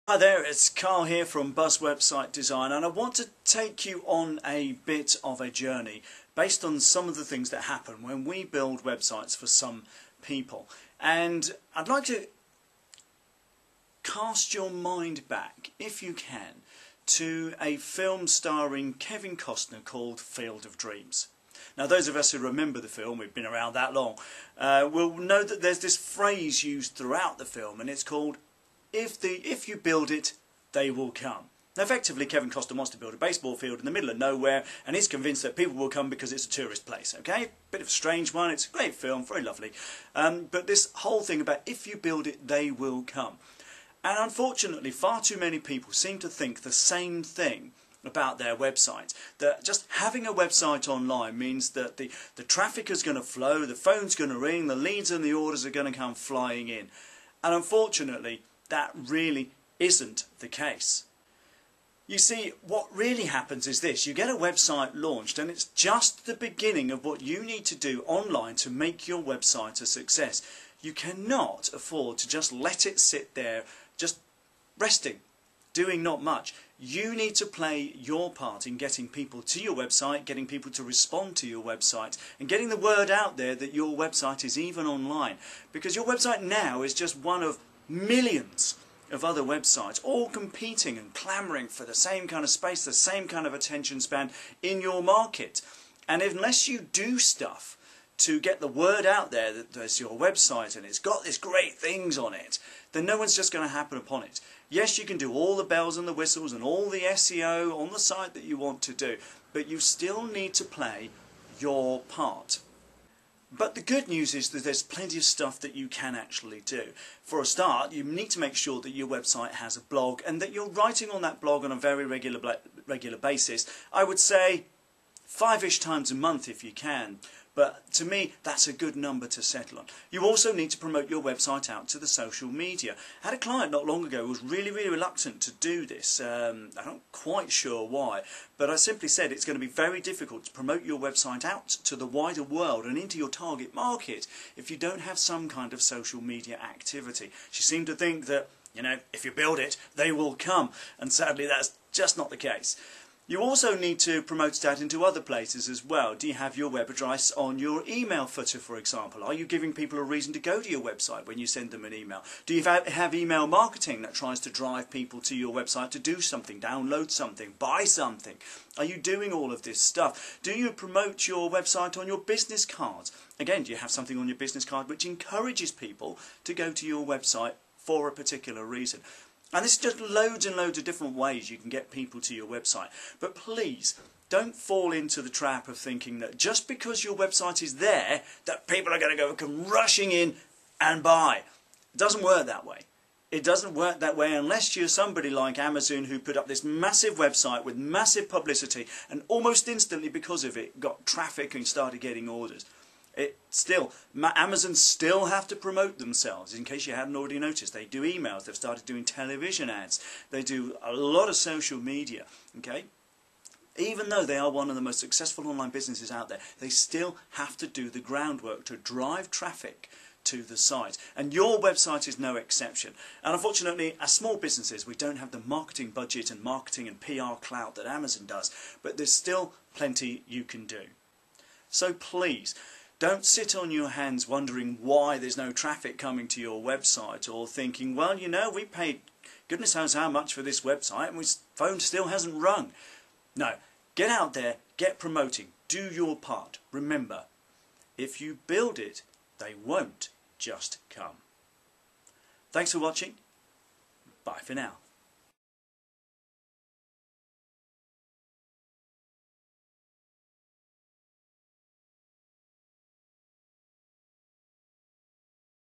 Hi there, it's Carl here from Buzz Website Design, and I want to take you on a bit of a journey based on some of the things that happen when we build websites for some people. And I'd like to cast your mind back, if you can, to a film starring Kevin Costner called Field of Dreams. Now, those of us who remember the film, we've been around that long, will know that there's this phrase used throughout the film, and it's called if you build it, they will come. Now, effectively, Kevin Costner wants to build a baseball field in the middle of nowhere, and he's convinced that people will come because it's a tourist place. Okay, bit of a strange one. It's a great film, very lovely, but this whole thing about if you build it, they will come. And unfortunately, far too many people seem to think the same thing about their website, that just having a website online means that the traffic is going to flow, the phone's going to ring, the leads and the orders are going to come flying in. And unfortunately, that really isn't the case. You see, what really happens is this: you get a website launched and it's just the beginning of what you need to do online to make your website a success. You cannot afford to just let it sit there, just resting, doing not much. You need to play your part in getting people to your website, getting people to respond to your website, and getting the word out there that your website is even online. Because your website now is just one of millions of other websites, all competing and clamouring for the same kind of space, the same kind of attention span in your market. And unless you do stuff to get the word out there that there's your website and it's got these great things on it, then no one's just going to happen upon it. Yes, you can do all the bells and the whistles and all the SEO on the site that you want to do, but you still need to play your part. But the good news is that there's plenty of stuff that you can actually do. For a start, you need to make sure that your website has a blog and that you're writing on that blog on a very regular basis. I would say 5-ish times a month if you can. But to me, that's a good number to settle on. You also need to promote your website out to the social media. I had a client not long ago who was really reluctant to do this. I'm not quite sure why, but I simply said it's going to be very difficult to promote your website out to the wider world and into your target market if you don't have some kind of social media activity. She seemed to think that, if you build it, they will come, and sadly that's just not the case. You also need to promote it out into other places as well. Do you have your web address on your email footer, for example? Are you giving people a reason to go to your website when you send them an email? Do you have email marketing that tries to drive people to your website to do something, download something, buy something? Are you doing all of this stuff? Do you promote your website on your business cards? Again, do you have something on your business card which encourages people to go to your website for a particular reason? And there's just loads and loads of different ways you can get people to your website. But please, don't fall into the trap of thinking that just because your website is there, that people are going to go come rushing in and buy. It doesn't work that way. It doesn't work that way unless you're somebody like Amazon, who put up this massive website with massive publicity and almost instantly, because of it, got traffic and started getting orders. Amazon still have to promote themselves, in case you hadn't already noticed. They do emails, they've started doing television ads, they do a lot of social media, okay? Even though they are one of the most successful online businesses out there, they still have to do the groundwork to drive traffic to the site. And your website is no exception. And unfortunately, as small businesses, we don't have the marketing budget and marketing and PR clout that Amazon does, but there's still plenty you can do. So please, don't sit on your hands wondering why there's no traffic coming to your website, or thinking, well, we paid goodness knows how much for this website and my phone still hasn't rung. No, get out there, get promoting, do your part. Remember, if you build it, they won't just come. Thanks for watching. Bye for now.